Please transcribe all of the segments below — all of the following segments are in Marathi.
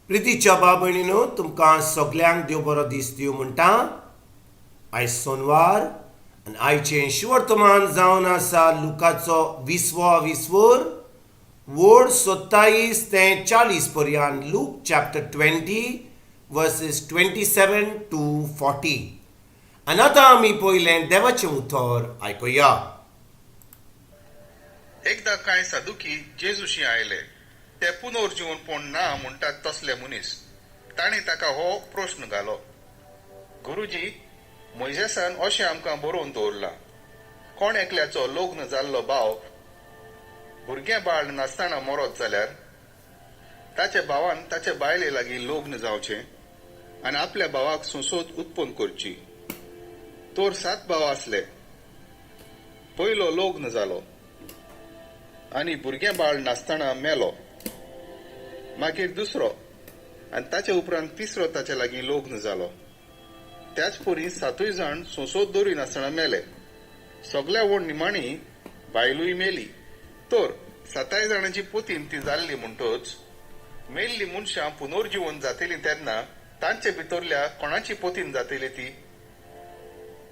प्रितीच्या बाबणीनो तुमकां सगल्यांक देव बरो दीस दिवं म्हणटा. आयज सोनवार आनी आयचें शिवर्तमान जावन आसा लुकाचो 20 वोड 27 ते 40 पर्यंत. Look chapter 20 versus 27 to 40. आनी आतां आमी पयलें देवाचें उतर आयकुया. एकदा कांय साधुकी जेजूशी आयले. ते पुनर्जीवनपण ना म्हणटात तसले मनीस. तांणी ताका हो प्रश्न घालो, गुरुजी, मोइसेसान अशें आमकां बरोवन दवरलां, कोण एकल्याचो लग्न जाल्लो भाव भुरगें बाळ नासतना मरत जाल्यार ताच्या भावान ताच्या बायले लागीं लग्न जावचें आनी आपल्या भावाक सोंसोत उत्पन्न करची. तर 7 भाव आसले. पयलो लग्न जालो आनी भुरगें बाळ नासतना मेलो. मागीर दुसरो आनी ताचे उपरांत तिसरो ताचे लागीं लग्न जालो. त्याच परी 7 जाण सोंसोत दवरी नासतना मेले. सगल्या व्हड निमाणी बायलूय मेली. तर 7 जाणांची पोतीन ती जाल्ली म्हणटच मेल्ली मनशां पुनर्जीवन जातली तेन्ना तांचे भितरल्या कोणाची पोतीन जातली ती?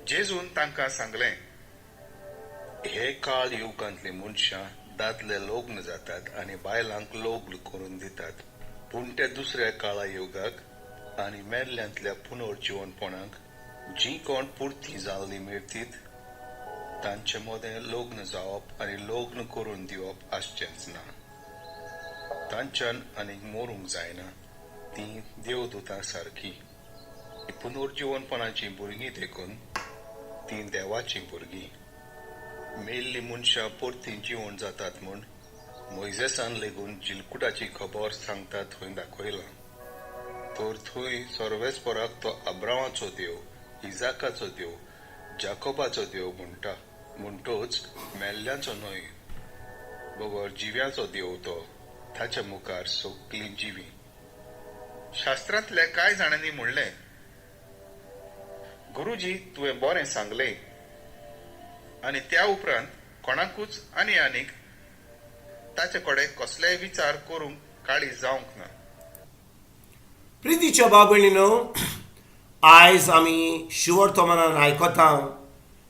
जेजून तांकां सांगलें, हे काळ युगांतली मनशां दादले लग्न जातात आनी बायलांक लग्न करून दितात. पूण ते दुसऱ्या काळा युगाक आनी मेल्ल्यांतल्या पुनर्जीवनपणाक जी कोण पुर्ती जाल्ली मेळटीत तांचे मदें लग्न जावप आनी लग्न करून दिवप आसचेंच ना. तांच्यान आनीक मरूंक जायना. ती देवदूतां सारकी. पुनर्जीवनपणाची भुरगीं देखून ती देवाची भुरगीं. मेल्ली मनशां परती जिवण जातात म्हूण मोइसेसान लेगून जिलकुटाची खबर सांगता थंय दाखयलां. तर थंय सर्वेस्पराक तो अब्रामाचो देव, इजाकाचो देव, जाकोबाचो देव म्हणटा. म्हणटच मेल्ल्यांचो न्हय, बगर जिव्याचो देव तो. ताच्या मुखार सगळीं जिवी. शास्त्रांतल्या कांय जाणांनी म्हणलें, गुरुजी, तुवें बरें सांगलें. आनी त्या उपरांत कोणाकूच आनीक ताचे कडेन कसलेय विचार करूंक काळीज जावंक ना. प्रितीच्या बाबणीनो, आयज आमी शिवर्तमानान आयकता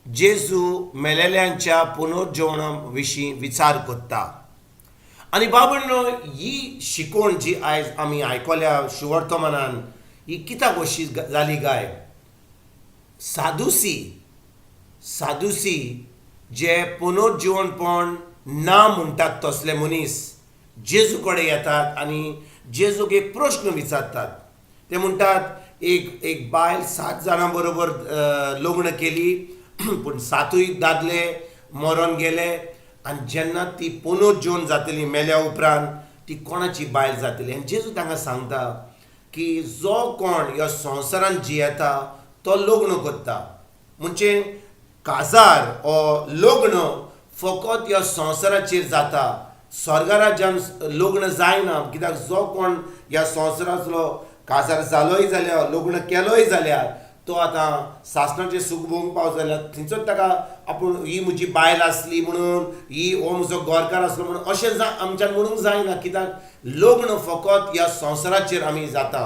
जेजू मेलेल्यांच्या पुनर्जीवना विशीं विचार करता. आनी बाबणीनो, ही शिकवण जी आयज आमी आयकल्या शिवर्तमानान ही कित्याक अशी जाली काय? सादुसी जे पुनर्जीवनपण ना म्हणटात तसले मनीस जेजू कडेन येतात आनी जेजूक एक प्रश्न विचारतात. ते म्हणटात एक बायल 7 जाणां बरोबर लग्न केली, पूण 7य दादले मरोन गेले. आनी जेन्ना ती पुनर्जीवन जातली मेल्या उपरांत ती कोणाची बायल जातली? आनी जेजू तांकां सांगता की जो कोण ह्या संवसारांत जियेता तो लग्न करता. म्हणजे काजार ओ लग्न फकत ह्या संवसाराचेर जाता, स्वर्गा राज्यान लग्न जायना. कित्याक जो कोण ह्या संवसारांतलो काजार जालोय जाल्यार लग्न केलोय जाल्यार तो आतां सासणाचें सूख भोगूंक पावत जाल्यार थंयसर ताका आपूण ही म्हजी बायल आसली म्हणून, ही हो म्हजो गोरकार आसलो म्हणून अशें आमच्यान म्हणूंक जायना. कित्याक लग्न फकत ह्या संवसाराचेर आमी जाता.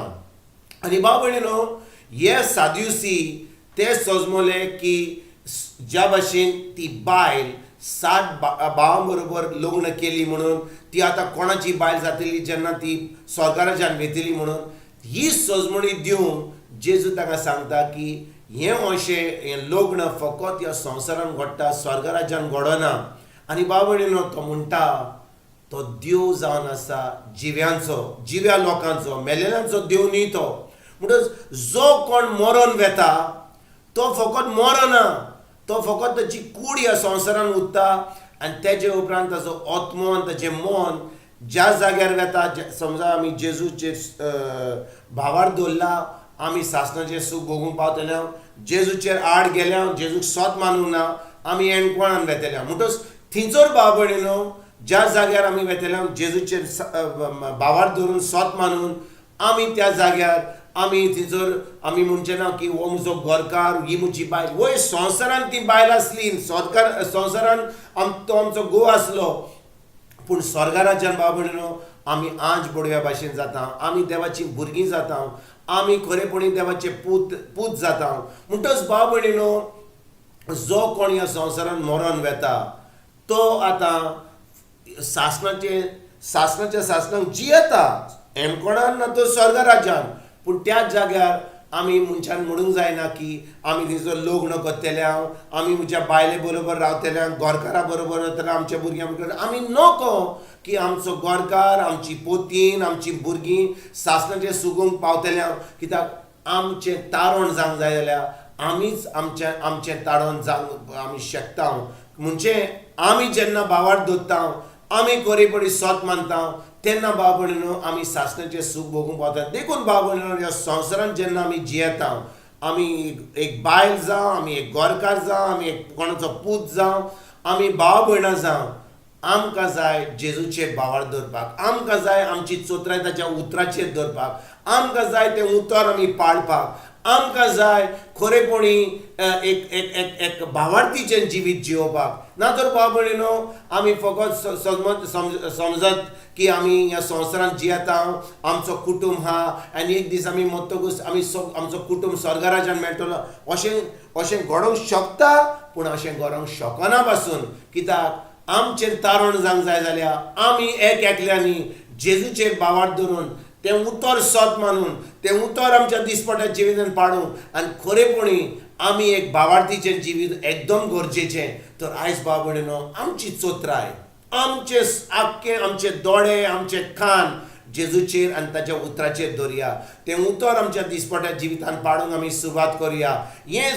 आनी भाव भयणीनो, हे सादुसी ते सजमले की ज्या भाशेन ती बायल 7 भावां बरोबर लग्न केली म्हणून ती आतां कोणाची बायल जातली जेन्ना ती स्वर्गा राज्यान वेतली म्हणून ही सजमणी दिवन जेजू ताका सांगता की हें अशें लग्न फकत ह्या संवसारान घडटा, स्वर्गा राज्यान घडना. आनी भाव भयणीनो, तो म्हणटा तो देव जावन आसा जिव्या लोकांचो, मेलेल्यांचो देव न्ही तो. म्हणटच जो कोण मरोन वेता तो फकत मरना, तो फकत ताची कूड ह्या संवसारान उरता. आनी तेजे उपरांत ताचो आत्मो आनी ताचें मन ज्या जाग्यार वेता, समजा आमी जेजूचेर भावार दवरला, आमी सासणाचें सूख भोगूंक पावतले, जेजूचेर आड गेल्या, जेजूक सोत मानूंक ना, आमी एणकोणान वेतल्या. म्हणटच थंयसर भाव भयणीनो, ज्या जाग्यार आमी वेतल्या जेजूचेर भावार धरून सोत मानून आमी त्या जाग्यार आमी थंयसर आमी म्हणचे ना की हो म्हजो गोरकार, ही म्हजी बायल. वय संवसारान ती बायल आसली, संवसारान तो आमचो घोव आसलो, पूण स्वर्गा राज्यान भाव भयणीनो आमी आंज बडव्या भाशेन जाता, आमी देवाची भुरगीं जाता, आमी खरेपणी देवाचे पूत जाता. म्हणटच भाव भयणीनो, जो कोण ह्या संवसारान मरण वेता तो आतां सासणाच्या सासणाक जियेता. एमकोणान ना तो स्वर्ग राज्यान. पूण त्याच जाग्यार आमी मनशान म्हणूंक जायना की आमी थंयसर लग्न करतल्या, आमी म्हज्या बायले बरोबर रावतल्या, गोरकारा बरोबर रावतल्या, आमच्या भुरग्यां आमी नोको की आमचो गोरकार, आमची पोतीन, आमची भुरगीं सासणाचें सुगूंक पावतल्या. कित्याक आमचें तारण जावंक जाय जाल्यार आमीच आमचें तारण जावंक आमी शकता. म्हणजे आमी जेन्ना भावार्थ दवरता, आमी खरेपणी सोत मानता, तेन्ना भाव भयणीनो आमी सासणाचें सूख भोगूंक पावतात. देखून भाव भयणीनो, ह्या संवसारांत जेन्ना आमी जियेता, आमी एक बायल जावं, आमी एक गोरकार जावं, आमी एक कोणाचो पूत जावं, आमी भाव भयणां जावं, आमकां जाय जेजूचेर भावार्थ दवरपाक. आमकां जाय आमची चोत्राय ताच्या उतराचेर दवरपाक. आमकां जाय तें उतर आमी पाळपाक. आमकां जाय खरेपणी एक भावार्थीचें जिवीत जियोवपाक. ना तर भाव भयणीनो, आमी फकत समजत की आमी ह्या संवसारांत जियेता, आमचो कुटूंब आहा, आनी एक दीस आमी मरतकूच आमचो कुटूंब स्वर्ग राज्यांत मेळटलो अशें घडोवंक शकता. पूण अशें घडोवंक शकना पासून. कित्याक आमचें तारण जावंक जाय जाल्यार आमी एकल्यांनी जेजूचेर भावार्थ दवरून तें उतर सोत मानून तें उतर आमच्या दिसपट्या जिवितांत पाडूंक आनी खरेपणी आमी एक भावार्थीचें जिवीत एकदम गरजेचें. तर आयज भाव भयणीनो, आमची चोत्राय, आमचे दोळे, आमचे कान जेजूचेर आनी ताच्या उतराचेर दवरया. तें उतर आमच्या दिसपट्या जिवितांत पाडूंक आमी सुरवात करुया. हें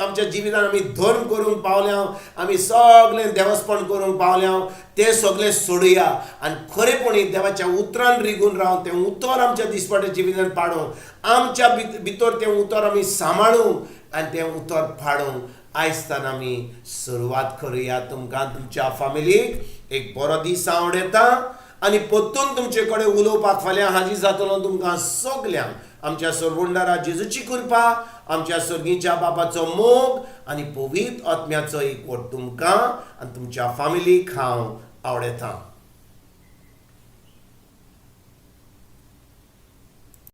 आमच्या जिवितांत आमी धर्म करूंक पावल्या, आमी सगळें देवस्पण करूंक पावल्या, तें सगळें सोडुया आनी खरेपणी देवाच्या उतरान रिगून रावन तें उतर आमच्या दिसपट्या जिवितांत पाडूंक आमच्या भितर तें उतर आमी सांबाळूंक आनी तें उतर फाडूंक आयजतान आमी सुरवात करुया. तुमकां तुमच्या फॅमिलीक एक बरो दीस हांव उडयतां आनी परतून तुमचे कडेन उलोवपाक फाल्यां हाजीर जातलो. तुमकां सगल्यांक आमच्या सोरवंडारा जेजूची कृपा, आमच्या सर्गीच्या बापाचो मोग आनी पवित्र आत्म्याचो एकवट तुमकां आनी तुमच्या फॅमिलीक हांव आवडयतां.